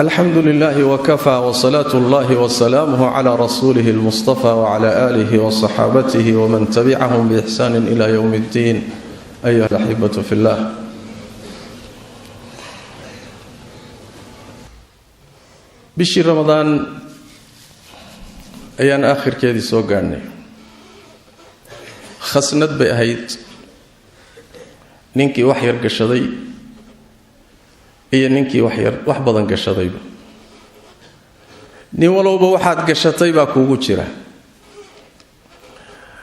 الحمد لله وكفى وصلاة الله وسلامه على رسوله المصطفى وعلى آله وصحابته ومن تبعهم بإحسان إلى يوم الدين. أيها الأحبة في الله، بشي رمضان أيان آخر كيدي سوغاني خسند بأهيد نينكي وحير قشدي iyo ninkii wax badan gashadayba nin walowba waxaad gashatay baa kuugu jira.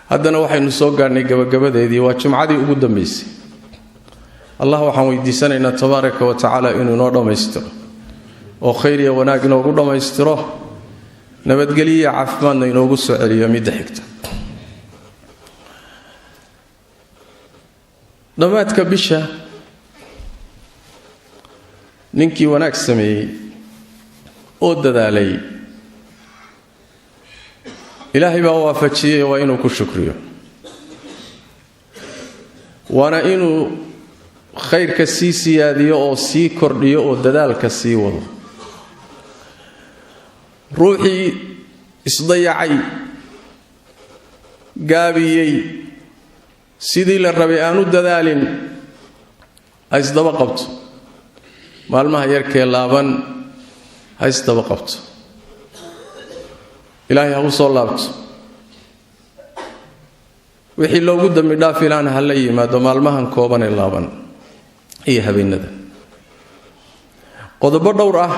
haddana waxaynu soo gaarnay gabagabadeedii, waa jumcadii ugu dambeysay. allah waxaan weydiisanaynaa tabaaraka wa tacaala inuu inoo dhammaystiro oo khayr iyo wanaag inoogu dhammaystiro, nabadgelyo iyo caafimaadna inoogu soo celiyo midda xigta. dhammaadka bisha ninkii wanaag sameeyey oo dadaalay, ilaahay baa waafajiyay, waa inuu ku shukriyo, waana inuu khayrka sii siyaadiyo oo sii kordhiyo oo dadaalka sii wado. ruuxii isdayacay, gaabiyey, sidii la rabay aanu dadaalin, ha isdaba qabto. maalmaha yarkee laaban ha isdaba qabto, ilaahay ha u soo laabto. wixii loogu dambi dhaafi laana ha la yimaado maalmahan kooban ee laaban iyo habeenada. qodobo dhowr ah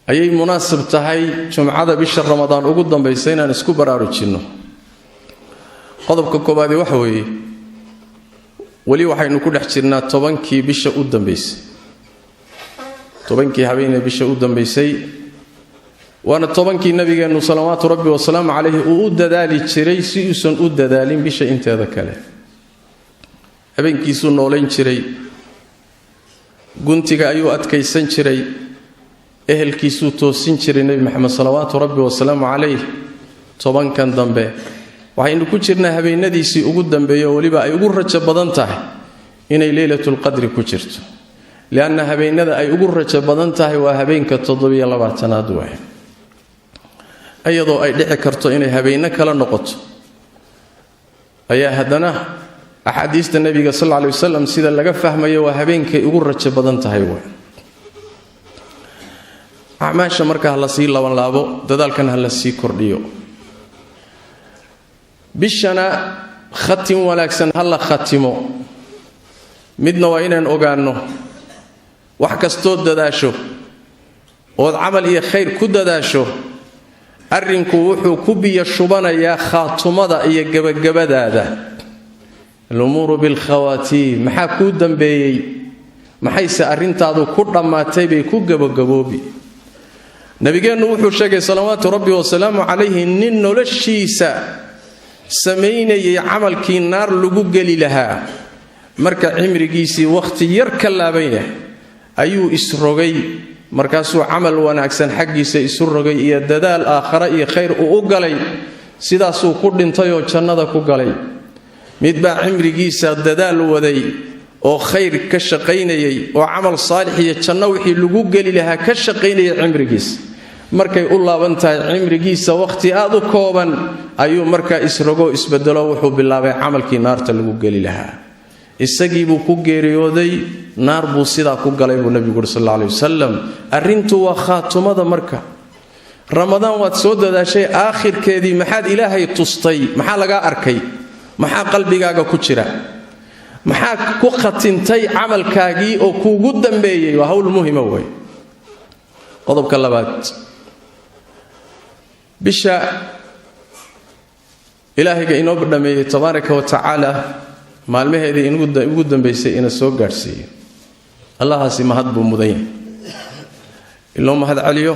ayay munaasib tahay jumcada bisha ramadaan ugu dambaysa inaan isku baraarujinno. qodobka koobaad waxa weeye, weli waxaynu ku dhex jirnaa 10kii bisha u dambaysay, 10kii habeenee bisha u dambaysay, waana 10kii nabigeennu salawaatu rabbi wasalaamu calayhi uu u dadaali jiray si uusan u dadaalin bisha inteeda kale. habeenkiisuu noolayn jiray, guntiga ayuu adkaysan jiray, ehelkiisuu toosin jiray nebi maxamed salawaatu rabbi wasalaamu calayh. 10kan dambe waxaynu ku jirnaa habeenadiisii ugu dambeeyo, weliba ay ugu rajo badan tahay inay leylatulqadri ku jirto, lianna habeenada ay ugu rajo badan tahay waa habeenka 27aad waay, iyadoo ay dhici karto inay habeenno kala noqoto. ayaa haddana axaadiista nebiga sal alla lay wasalam sida laga fahmayo waa habeenkay ugu rajo badan tahay waay. acmaasha marka ha la sii labanlaabo, dadaalkan ha la sii kordhiyo. bishana khatim wanaagsan ha la khatimo. midna waa inaan ogaanno, wax kastoo dadaasho ood camal iyo khayr ku dadaasho, arrinku wuxuu ku biyo shubanayaa khaatumada iyo gabagabadaada. alumuuru bilkhawaatiim, maxaa kuu dambeeyey, maxayse arrintaadu ku dhammaatay bay ku gabagaboobi. nabigeennu wuxuu sheegay salawaatu rabbi wasalaamu calayhi, nin noloshiisa samaynayay camalkii naar lagu geli lahaa, marka cimrigiisii wakhti yar ka laabayna ayuu isrogay, markaasuu camal wanaagsan xaggiisa isu rogay iyo dadaal aakhara iyo khayr uu u galay. sidaasuu ku dhintay oo jannada ku galay. midbaa cimrigiisa dadaal waday oo khayr ka shaqaynayay oo camal saalix iyo janno wixii lagu geli lahaa ka shaqaynayay cimrigiisa. markay u laaban tahay cimrigiisa wakhti aad u kooban ayuu markaa isrogoo isbedelo, wuxuu bilaabay camalkii naarta lagu geli lahaa. isagii buu ku geeriyooday, naar buu sidaa ku galay buu nebigu uri sal alla alay wasalam. arrintu waa khaatumada. marka ramadaan waad soo dadaashay, aakhirkeedii maxaad ilaahay tustay, maxaa lagaa arkay, maxaa qalbigaaga ku jira, maxaa ku khatintay camalkaagii oo kuugu dambeeyey. waa hawl muhima wey. qodobka labaad, bisha ilaahayga inoo dhameeyey tabaaraka wa tacaala maalmaheedii ugu dambaysay ina soo gaadhsiiyey. allahaasi mahad buu mudan yahay. in loo mahad celiyo,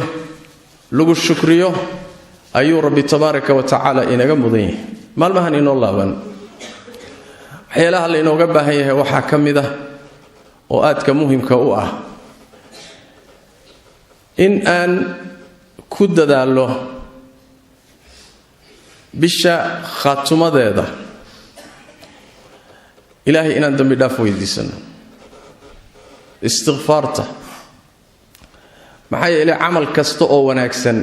lagu shukriyo ayuu rabbi tabaaraka wa tacaala inaga mudan yahay. maalmahan inoo laaban, waxyaalaha la inooga baahan yahay waxaa ka mid ah oo aadka muhimka u ah in aan ku dadaallo bisha khaatumadeeda ilaahay inaan dambi dhaaf weydiisano. istighfaarta maxay ilaa amal kasto oo wanaagsan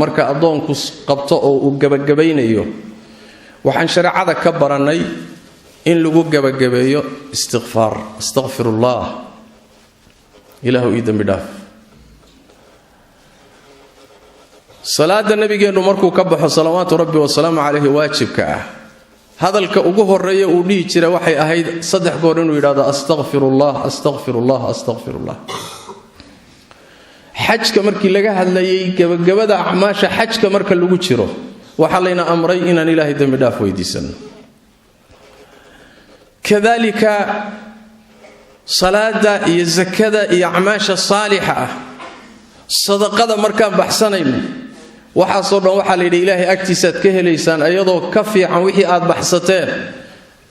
marka adoonku qabto oo uu gabagabaynayo waxaan shariicada ka baranay in lagu gabagabeeyo istighfar astaghfirullah ilaahu idin bidaf salaada nabigeenu markuu ka baxo salawaatu rabbi wa salaamu alayhi waajibka ah hadalka ugu horeeya uu dhigi jiray waxay ahayd saddex goor inuu yiraahdo astaghfirullah astaghfirullah astaghfirullah xajka markii laga hadlayay gabagabada acmaasha xajka marka lagu jiro waxa layna amray inaan ilaahay dambi dhaaf weydiisano kadalika salaada iyo zakada iyo acmaasha saalixa ah sadaqada markaan baxsanayno waxa soo dhan waxa leeyahay ilaahay agtiisa ka heleysaan ayadoo ka fiican wixii aad baxsateen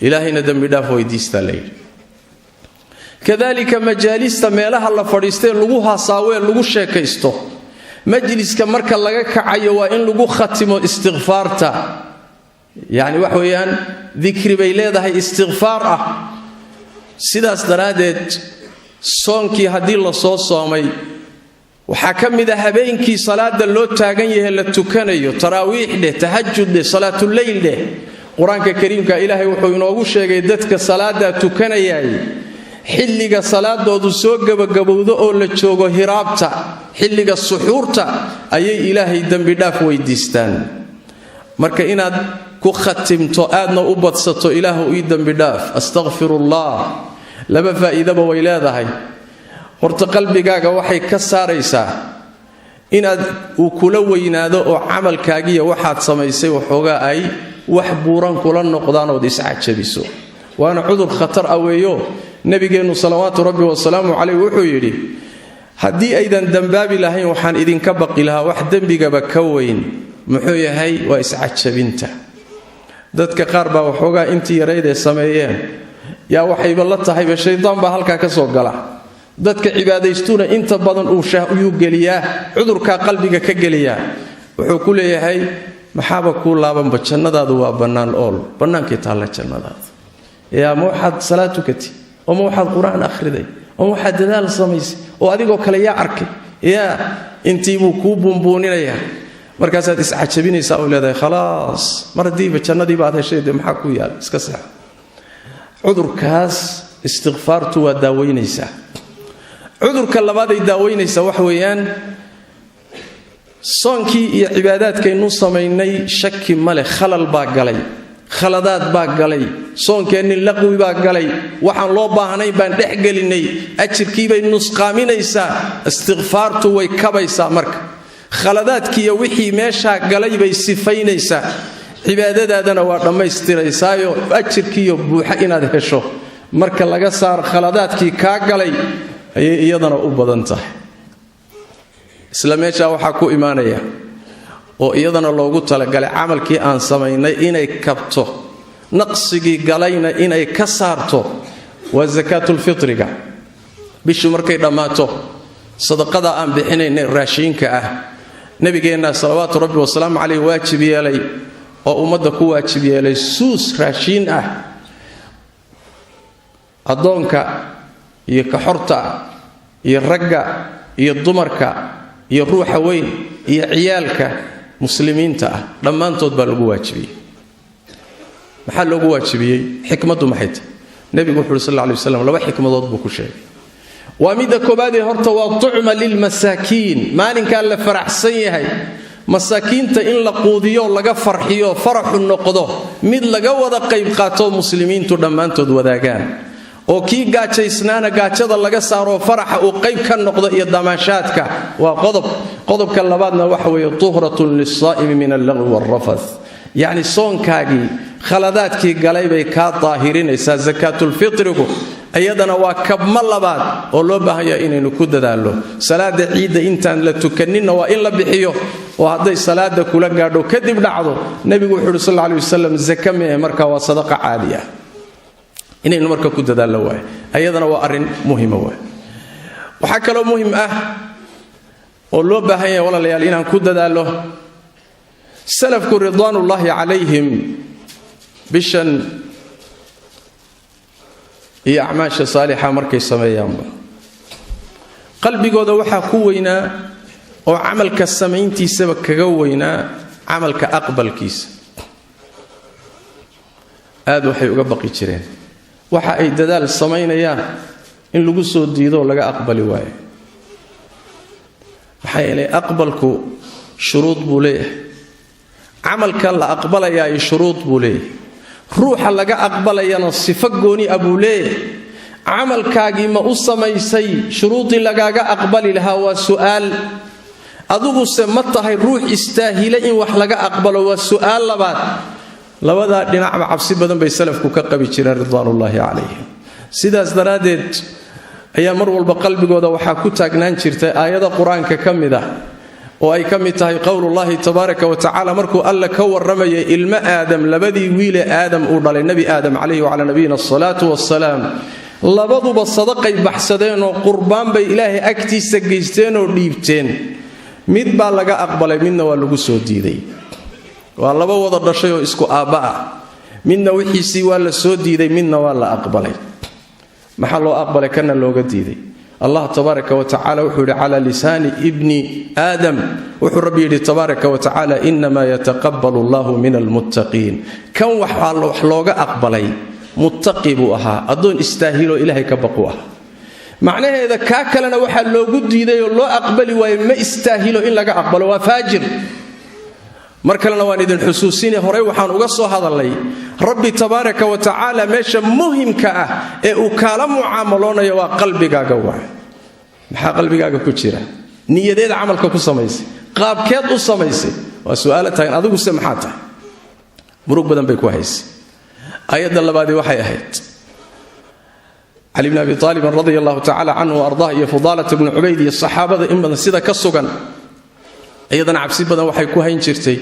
ilaahayna dambi dhaaf weydiista leeyahay kadalika majaalista meelaha la fadhiistay lagu hasaawee lagu sheekaysto majliska marka laga kacayo waa in lagu khatimo istighfaarta yaani wax weeyaan dhikri bay leedahay istighfaar ah sidaas daraadeed soonkii hadii la soo soomay waxa kamid ah habeenkii salaada loo taagan yahay la tukanayo taraawiixde tahajjudde salaatul leeyl quraanka kariimka ilaahay wuxuu inoogu sheegay dadka salaada tukanayay xilliga salaadoodu soo gabagabowdo oo la joogo hiraabta xilliga suxuurta ayay ilaahay dambi dhaaf weydiistaan marka inaad ku khatimto aadna u badsato ilaahu ii dambi dhaaf astaghfirullah laba faa'iidaba way leedahay horta qalbigaaga waxay ka saaraysaa inaad uu kula weynaado oo camalkaagiya waxaad samaysay waxooga ay wax buuran kula noqdaan oo iscajabiso waana cudur khatar ah weeyo nabigeenu salawaatu rabbi wa salaamu alayhi wuxuu yiri hadii aydan dambaabi lahayn waxaan idinka baqi lahaa wax dambigaba ka weyn muxuu yahay waa iscajabinta dadka qaar baa waxooga intii yareeyay sameeyeen yaa waxayba la tahay shaydaan baa halka ka soo gala dadka cibaadaystuna inta badan uu shaayu galiyaa cudurka qalbiga ka galiyaa wuxuu ku leeyahay maxaba ku laaban jannadaadu waa banaan ool banaankii taala jannadaada yaa muuxad salaatukati oo muuxad quraan akhriday oo muuxad dadaal samaysay oo adigoo kale yaa arkay yaa intii buu ku bumbuuninaya markaas aad iscajabinaysaa oo leedahay khalaas mardiiba jannadii baad heshay maxaa ku yaal iska sax cudurkaas istighfaartu waa daaweynaysaa cudurka labaad ay daaweynaysaa wax weeyaan soonkii iyo cibaadaadkaynu sameeynay shaki male khalal baa galay khaladaad baa galay soonkeenni laqwi baa galay waxaan loo baahnayn baan dhex gelinay ajirkii bay nusqaaminaysaa istighfaartu way kabaysaa marka khaladaadkii iyo wixii meesha galay bay sifaynaysaa cibaadadaadana waa dhamaystiraysaa ajirkii iyo buuxa inaad hesho marka laga saar khaladaadkii ka galay ayay iyadana u badan tahay isla meesha waxa ku iimaanaya oo iyadana loogu talagalay amalkii aan sameeynay inay kabto naqsigii galayna inay ka saarto waa zakatul fitriga bishu markay dhamaato sadaqada aan bixinaynay raashinka ah nabigeena salawaatu rabbi wa salaamu alayhi waajib yeelay oo ummadda ku waajib yeelay suus raashin ah adoonka iyo ka xorta iyo ragga iyo dumarka iyo ruuxa weyn iyo ciyaalka muslimiinta ah dhamaantood baa lagu waajibiyay maxaa lagu waajibiyay xikmadu maxay tahay nabigu wuxuu sallallahu alayhi wasallam laba xikmadood buu ku sheegay وميدا كوبادي هرتا وطعم للمساكين مالنكا لا فرحسن yahay masaakiinta in la quudiyo laga farxiyo faraxu noqdo mid laga wada qayb qaato muslimiintu dhamaantood wadaagaan oo kii gaajaysnaana gaajada laga saaro faraxa uu qayb ka noqdo iyo damaashaadka waa qodobka labaadna waxa weeye tuhratun lis-saa'imi min al-lagwi war-rafath yani soonkaagi khaladaadkii galay bay ka daahirinaysaa zakatul fitrigu ayadana waa kabma labaad oo loo baahayaa inaynu ku dadaalo salaada ciida intaan la tukanina waa in la bixiyo oo haday salaada kula gaadho kadib dhacdo nabigu wuxuu sallallahu alayhi wasallam zakame marka waa sadaqa caadiya inaynu marka ku dadaalo waay ayadana waa arin muhiim ah waxa kale oo muhiim ah oo loo baahayaa walaalayaal inaan ku dadaalo salafku ridwanullahi alayhim bishan iyo acmaasha saalixa markay sameeyaan qalbigooda waxa ku weynaa oo camalka samayntiisaba kaga weynaa camalka aqbalkiisa aad waxay uga baqi jireen waxa ay dadaal samaynayaan in lagu soo diido laga aqbali waayo waxa ay aqbalku shuruud buu leeyahay camalka la aqbalayaa ay shuruud buu leeyahay ruuxa laga aqbalayana sifo gooni abuu leeyahay camalkaagii ma u samaysay shuruudii lagaaga aqbali lahaa waa su'aal aduguse ma tahay ruux istaahila in wax laga aqbalo waa su'aal labaad labadaa dhinacba cabsi badan bay salafku ka qabi jireen ridwaanullaahi calayhim sidaas daraaddeed ayaa mar walba qalbigooda waxaa ku taagnaan jirtay aayada qur-aanka ka mid ah oo ay ka mid tahay qowlullaahi tabaaraka wa tacaala markuu alla ka warramayay ilmo aadam labadii wiile aadam uu dhalay nebi aadam calayhi wacalaa nabiyina asalaatu wassalaam labaduba sadaqay baxsadeen oo qurbaan bay ilaahay agtiisa geysteen oo dhiibteen mid baa laga aqbalay midna waa lagu soo diiday waa laba wada dhashay oo isku aabba ah midna wixiisii waa la soo diiday midna waa la aqbalay maxaa loo aqbalay kana looga diiday allah tabaaraka wa tacaala wuxuu yidhi calaa lisaani ibni aadam wuxuu rabbi yidhi tabaaraka wa tacaala inamaa yataqabbalu allahu min almuttaqiin kan wax looga aqbalay muttaqi buu ahaa addoon istaahiloo ilaahay ka baqu ah macnaheeda kaa kalena waxaa loogu diiday oo loo aqbali waayo ma istaahilo in laga aqbalo waa faajir mar kalena waan idin xusuusine horey waxaan uga soo hadalnay rabbi tabaaraka wa tacaala meesha muhimka ah ee uu kaala mucaamaloonayo waa qalbigaaga waay maxaa qalbigaaga ku jira niyadeeda camalka ku samaysay qaabkeed u samaysay waa su'aalo tagan adiguse maxaa tahay murug badan bay ku haysay ayadda labaadii waxay ahayd cali bn abi aalibin radia allahu tacala canhu ardah iyo fudaalat bnu cubayd iyo saxaabada in badan sida ka sugan iyadana cabsi badan waxay ku hayn jirtay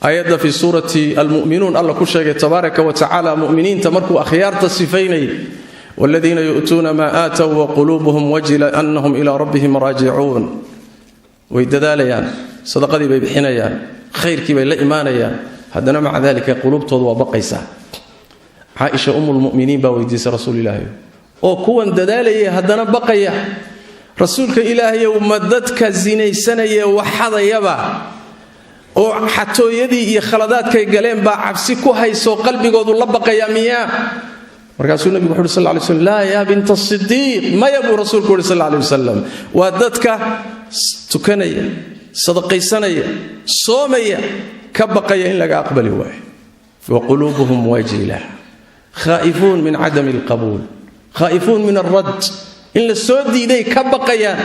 ayadda fi suurati almu'minuun alla ku sheegay tabaaraka wa tacaala mu'miniinta markuu akhyaarta sifaynayay waladiina yu'tuuna maa aatow wa quluubuhum wajila annahum ilaa rabbihim raajicuun way dadaalayaan sadaqadii bay bixinayaan khayrkii bay la imaanayaan haddana maca dalika quluubtoodu waa baqaysaa caaisha ummulmu'miniin baa weydiisay rasuul ilaahi oo kuwan dadaalayay haddana baqaya rasuulka ilaahayow ma dadka sinaysanaya waxadayaba oo xatooyadii iyo khaladaadkay galeen baa cabsi ku hayso qalbigoodu la baqaya miyaa markaasuu nabigu wuxuu sal lay slam laa yaa binta sidiiq maya buu rasuulku wuhi sal lay wasalam waa dadka tukanaya sadaqaysanaya soomaya ka baqaya in laga aqbali waayo wa quluubuhum wajila khaa'ifuun min cadami alqabuul khaa'ifuun min alrad in la soo diiday ka baqayaan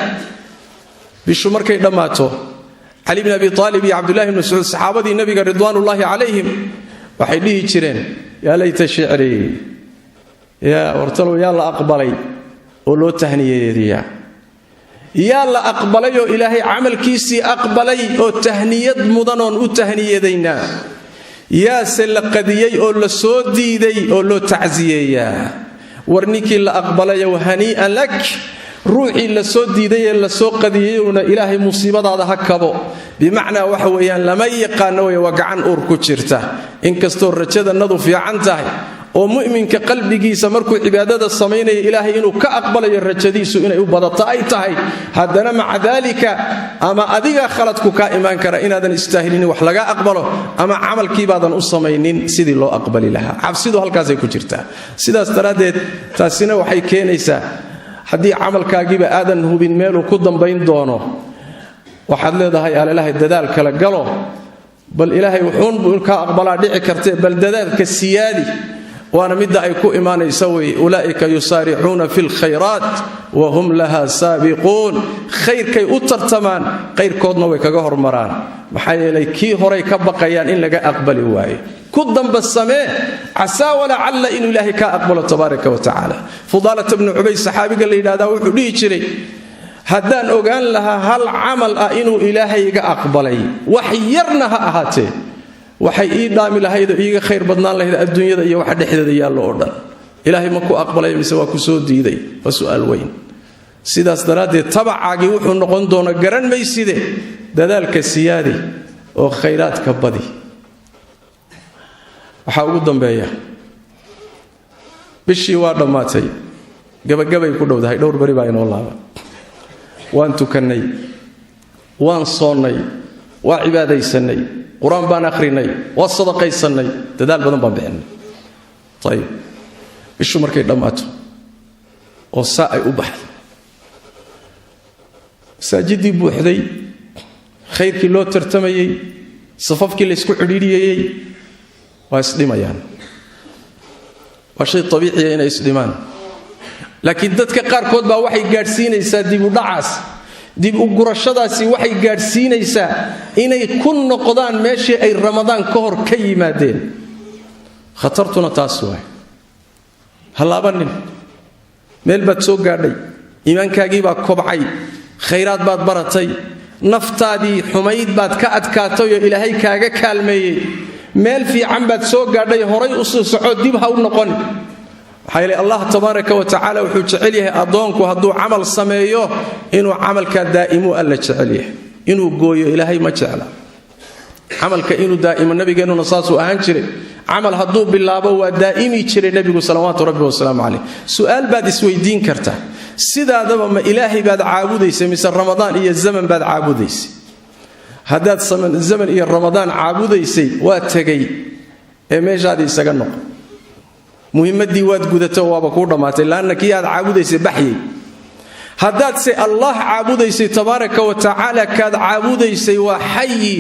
bishu markay dhammaato cali bn abi aalib iyo cabdullahi bn mascuud saxaabadii nabiga ridwaanullaahi calayhim waxay dhihi jireen yaa layta shicrii yaa wartalow yaa la aqbalay oo loo tahniyadeediyaa yaa la aqbalay oo ilaahay camalkiisii aqbalay oo tahniyad mudanoon u tahniyadaynaa yaase la qadiyey oo la soo diiday oo loo tacsiyeeyaa war ninkii la aqbalayow hanii'an lak ruuxii la soo diiday ee la soo qadiyeyowna ilaahay musiibadaada ha kabo bimacnaa waxa weeyaan lama yaqaano wey waa gacan uur ku jirta inkastoo rajadannadu fiican tahay oo mu'minka qalbigiisa markuu cibaadada samaynaya ilaahay inuu ka aqbalayo rajadiisu inay u badato ay tahay haddana maca daalika ama adiga khaladku kaa imaan kara inaadan istaahilin wax laga aqbalo ama camalkiibaadan u samaynin sidii loo aqbali lahaa cabsidu halkaasay ku jirtaa sidaas daraaddeed taasina waxay keenaysaa haddii camalkaagiiba aadan hubin meeluu ku dambayn doono waxaad leedahay alalahay dadaal kala galo bal ilaahay wuxuunbuu kaa aqbalaa dhici kartee bal dadaalka siyaadi waana midda ay ku imaanaysa wey ulaa'ika yusaaricuuna fi lkhayraat wahum laha saabiquun khayrkay u tartamaan khayrkoodna way kaga hormaraan maxaa yeelay kii horay ka baqayaan in laga aqbali waayo ku damba samee casaa walacalla inuu ilaahay kaa aqbalo tabaaraka wa tacaala fudaalata bnu cubayd saxaabiga la yidhahdaa wuxuu dhihi jiray haddaan ogaan lahaa hal camal ah inuu ilaahay iga aqbalay wax yarna ha ahaatee waxay ii dhaami lahayd oo iiga khayr badnaan lahayd adduunyada iyo waxa dhexdeeda yaallo oo dhan ilaahay ma ku aqbalay mise waa ku soo diiday waa su'aal weyn sidaas daraaddeed tabacaagii wuxuu noqon doona garan mayside dadaalka siyaadi oo khayraadka badi waxaa ugu dambeeya bishii waa dhammaatay gabagabay ku dhowdahay dhowr bari baa inoo laaba waan tukannay waan soonnay waa cibaadaysanay quraan baan akhrinay waa sadaqaysanay dadaal badan baan bixinay tayib bishu markay dhamaato oo saa ay u baxdo masaajidii buuxday khayrkii loo tartamayay safafkii la isku xidhiidhiyay waa isdhimayaan waa shay dabiici ah inay isdhimaan laakiin dadka qaarkood baa waxay gaadhsiinaysaa dib u dhacaas dib u gurashadaasi waxay gaadhsiinaysaa inay ku noqdaan meeshii ay ramadaan ka hor ka yimaadeen khatartuna taas waay halaabanin meel baad soo gaadhay iimaankaagii baa kobcay khayraad baad baratay naftaadii xumayd baad ka adkaatay oo ilaahay kaaga kaalmeeyey meel fiican baad soo gaadhay horay u soo soco dib ha u noqon waxaa yeelay allah tabaaraka wa tacaala wuxuu jecel yahay addoonku hadduu camal sameeyo inuu camalka daa'imu alla jecel yahay inuu gooyo ilaahay ma jecla camalka inuu daa'imo nabigeennuna saasuu ahaan jiray camal hadduu bilaabo waa daa'imi jiray nebigu salawaatu rabbi wasalaamu calayh su'aal baad isweydiin kartaa sidaadaba ma ilaahay baad caabudaysay mise ramadaan iyo zaman baad caabudaysay haddaad zaman iyo ramadaan caabudaysay waa tegay ee meeshaadii isaga noqo muhiimaddii waad gudatay waaba kuu dhammaatay laanna kii aad caabudaysay baxyay haddaadse allah caabudaysay tabaaraka wa tacaala kaad caabudaysay waa xayi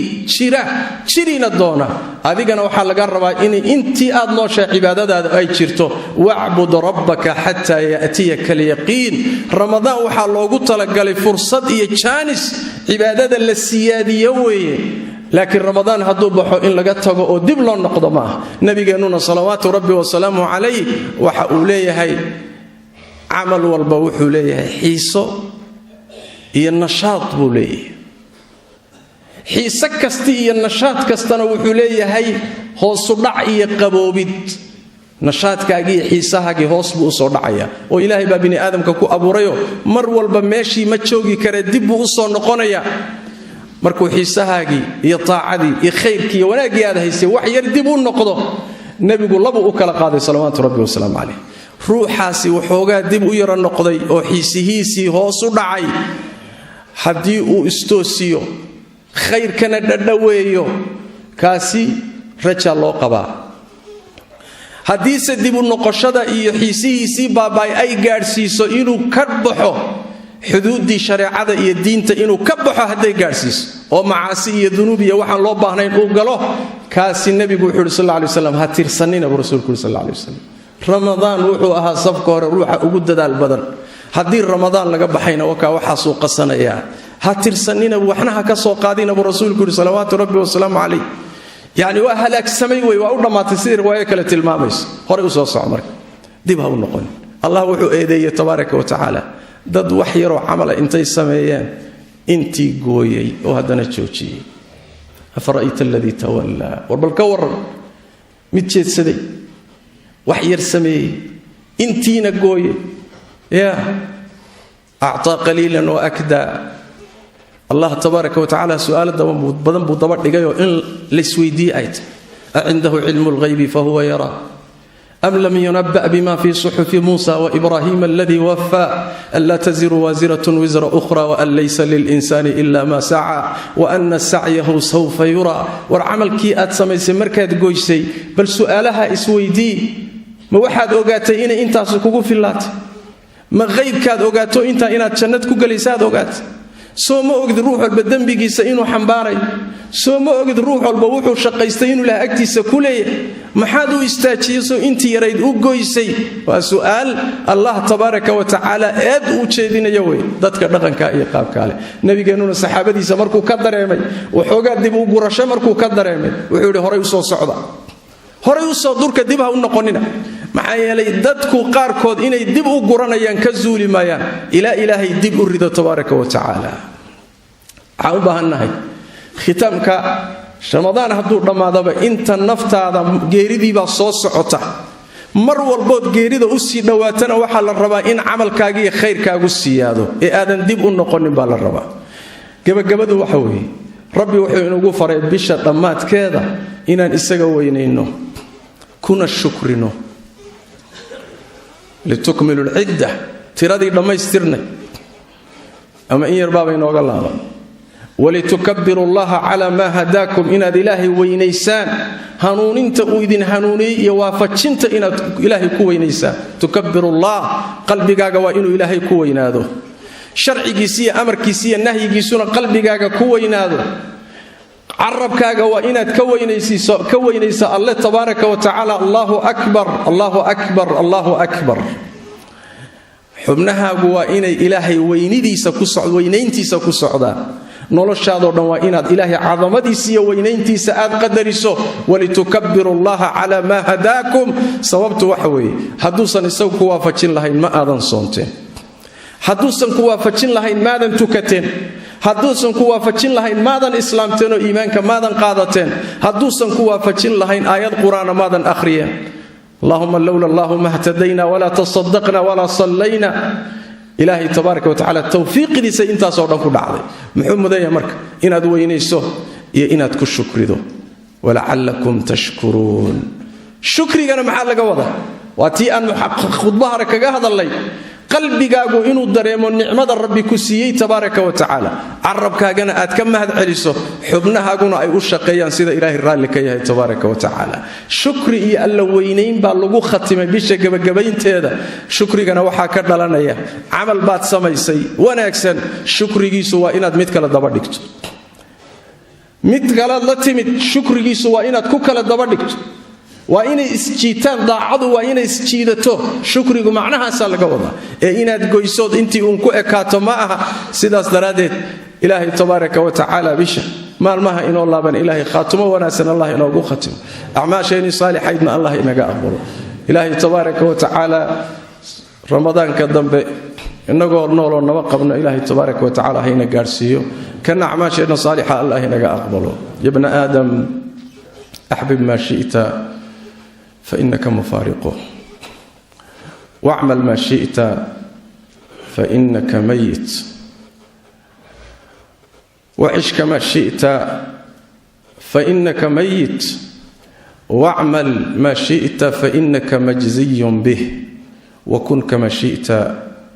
jirina doona adigana waxaa laga rabaa inay intii aad nooshaa cibaadadaada ay jirto wacbud rabbaka xataa ya'tiyaka alyaqiin ramadaan waxaa loogu talagalay fursad iyo jaanis cibaadada la siyaadiyo weeye laakiin ramadaan hadduu baxo in laga tago oo dib loo noqdo maaha nabigeennuna salawaatu rabbi wasalaamu calayh waxa uu leeyahay camal walba wuxuu leeyahay xiiso iyo nashaad buu leeyahay xiise kasta iyo nashaad kastana wuxuu leeyahay hoosu dhac iyo qaboobid nashaadkaagii iyo xiisahaagii hoos buu u soo dhacayaa oo ilaahay baa bini aadamka ku abuurayo mar walba meeshii ma joogi karee dib buu u soo noqonayaa markuu xiisahaagii iyo taacadii iyo khayrkii iyo wanaaggii aad haysay wax yar dib u noqdo nebigu labuu u kala qaaday salawaatu rabbi wasalaamu calayh ruuxaasi waxoogaa dib u yaro noqday oo xiisihiisii hoos u dhacay haddii uu istoosiyo khayrkana dhadhaweeyo kaasi raja loo qabaa haddiise dib u noqoshada iyo xiisihiisii baaba'ay ay gaadhsiiso inuu ka baxo xuduuddii shareecada iyo diinta inuu ka baxo hadday gaadhsiiso oo macaasi iyo dunuub iyo waxaan loo baahnayn uu galo kaasi nebigu wuxuu yidhi sal alla alay waslam ha tirsanina buu rasuulku yidhi sal alla alay wasalam ramadaan wuxuu ahaa safka hore ruuxa ugu dadaal badan haddii ramadaan laga baxayna wakaa waxaasuu qasanayaa ha tirsanina waxna ha ka soo qaadina buu rasuulku yidhi salawaatu rabbi wasalaamu calayh yacni waa halaagsamay wey waa u dhammaatay sidii riwaayo kale tilmaamayso horey u soo soco marka dib ha u noqon allah wuxuu eedeeyey tabaaraka wa tacaala dad wax yaroo camala intay sameeyeen intii gooyey oo haddana joojiyey afara'ayta aladii tawallaa war bal ka warran mid jeedsaday wax yar sameeyey intiina gooyey ya actaa qaliilan wa akdaa allah tabaaraka wa tacaala su'aalo badan buu daba dhigayoo in laysweydiiyey ay tahay acindahu cilmu lghaybi fahuwa yaraa أم لم ينبأ بما في صحف موسى وإبراهيم الذي وفى ألا تزر وازرة وزر أخرى وأن ليس للإنسان إلا ما سعى وأن سعيه سوف يرى والعمل كي أتسمي سمركات قويسي بل سؤالها إسويدي ما واحد أوقاتي إنا إنت أسكوكو في اللات ما غيب كاد أوقاتو إنت إنا تشنتكو قليساد أوقات سو ما أوقد روح البدن بيقيسا إنو حنباري سو ما أوقد روح البوحو شقيستا إنو لها أكتيسا كولي maxaad u istaajiyso intii yarayd u goysay waa su'aal allah tabaaraka wa tacaala aad u jeedinayo way dadka dhaqanka iyo qaabka leh nabigeennuna saxaabadiisa markuu ka dareemay waxoogaa dib u gurasho markuu ka dareemay wuxuu yidhi horay u soo socda horay u soo durka dib ha u noqonina maxaa yeelay dadku qaarkood inay dib u guranayaan ka zuuli maayaan ilaa ilaahay dib u rido tabaaraka wa tacaala waxaan u baahannahay khitaamka ramadaan hadduu dhammaadaba inta naftaada geeridiibaa soo socota mar walbood geerida u sii dhowaatana waxaa la rabaa in camalkaaga iyo khayrkaagu siyaado ee aadan dib u noqonin baa la rabaa gabagabadu waxa weeye rabbi wuxuu inugu faray bisha dhammaadkeeda inaan isaga weynayno kuna shukrino litukmilu lcidda tiradii dhammaystirnay ama in yarbaaba inooga laaban ولتكبروا الله على ما هداكم إن إلهي وينيسان هنونين تؤيدين هنوني يوافتشنت إن إلهي كوينيسان تكبروا الله قلبك وإنه إلهي كويناده شرع كيسية أمر كيسية نهي كيسونا قلبك كويناده عربك وإنت كوينيسا الله تبارك وتعالى الله أكبر الله أكبر الله أكبر xubnaha waa inay ilaahay weynidiisa ku socdo weynayntiisa ku socdaan noloshaadoo dhan waa inaad ilaahay cadamadiisa iyo weynayntiisa aad qadariso walitukabbirullaha ala ma hadaakum sababtu waxa weeye haduusan isagu ku waafajin lahayn ma aadan soonteen haduusan ku waafajin lahayn maadan tukateen haduusan ku waafajin lahayn maadan islaamteen oo iimaanka maadan qaadateen haduusan ku waafajin lahayn aayad quraana maadan akhriyeen اللهم لولا الله ما اهتدينا ولا تصدقنا ولا صلينا إلهي تبارك وتعالى التوفيق دي سينتا سودان كو دحداي محمد يا مرك ان اد وينيسو يا ان اد كشكريدو ولعلكم تشكرون شكري انا ما لغا ودا واتي ان خطبه كغا هدلay qalbigaagu inuu dareemo nicmada rabbi ku siiyay tabaaraka wa taala arabkaagana aad ka mahad celiso xubnahaaguna ay u shaqeeyaan sida ilaahay raali ka yahay tabaaraka wa taala shukri iyo alla weynayn baa lagu khatimay bisha gabagabaynteeda shukrigana waxa ka dhalanaya amal baad samaysay wanaagsan shukrigiisu waa inaad mid kala daba dhigto mid kala la timid shukrigiisu waa inaad ku kala daba dhigto waa inay isjiitaan daacadu waa inay isjiidato shukrigu macnahaasa laga wadaa ee inaad goysood intii uun ku ekaato ma aha sidaas daraadeed ilaahay tabaaraka wa tacaala bisha maalmaha inoo laaban ilaahay khaatimo wanaagsan allah inoogu khatimo acmaashayni saalihaydna allah inaga aqbalo ilaahay tabaaraka wa tacaala ramadaanka dambe inagoo nooloo naba qabno ilaahay tabaaraka wa tacaala hayna gaarsiiyo kana acmaashayna saaliha allah inaga aqbalo ibn aadam ahbib ma shi'ta فإنك مفارقه واعمل ما شئت فإنك ميت وعش كما شئت فإنك ميت واعمل ما شئت فإنك مجزي به وكن كما شئت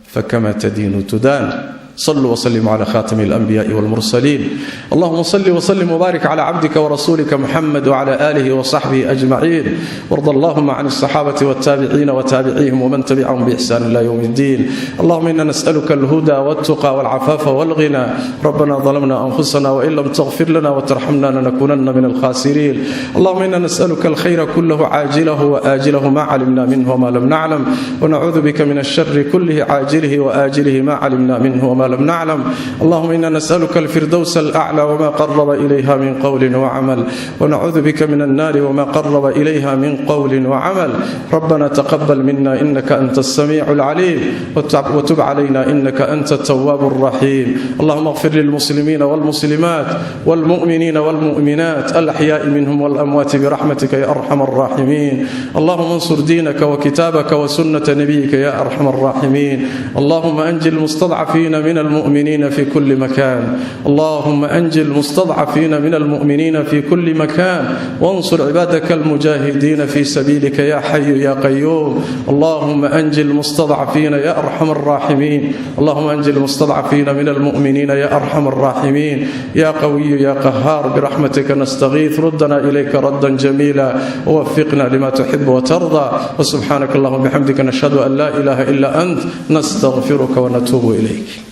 فكما تدين تدان صلوا وسلموا على خاتم الأنبياء والمرسلين اللهم صل وسلم وبارك على عبدك ورسولك محمد وعلى آله وصحبه أجمعين وارض اللهم عن الصحابة والتابعين وتابعيهم ومن تبعهم بإحسان إلى يوم الدين اللهم إنا نسألك الهدى والتقى والعفاف والغنى ربنا ظلمنا أنفسنا وإن لم تغفر لنا وترحمنا لنكونن من الخاسرين اللهم إنا نسألك الخير كله عاجله وآجله ما علمنا منه وما لم نعلم ونعوذ بك من الشر كله عاجله وآجله ما علمنا منه وما لم نعلم اللهم إنا نسألك الفردوس الأعلى وما قرب إليها من قول وعمل ونعوذ بك من النار وما قرب إليها من قول وعمل ربنا تقبل منا إنك أنت السميع العليم وتب علينا إنك أنت التواب الرحيم اللهم اغفر للمسلمين والمسلمات والمؤمنين والمؤمنات الأحياء منهم والأموات برحمتك يا أرحم الراحمين اللهم انصر دينك وكتابك وسنة نبيك يا أرحم الراحمين اللهم أنجي المستضعفين من المؤمنين في كل مكان اللهم أنجي المستضعفين من المؤمنين في كل مكان وانصر عبادك المجاهدين في سبيلك يا حي يا قيوم اللهم أنجي المستضعفين يا أرحم الراحمين اللهم أنجي المستضعفين من المؤمنين يا أرحم الراحمين يا قوي يا قهار برحمتك نستغيث ردنا إليك ردا جميلا ووفقنا لما تحب وترضى وسبحانك اللهم بحمدك نشهد أن لا إله إلا أنت نستغفرك ونتوب إليك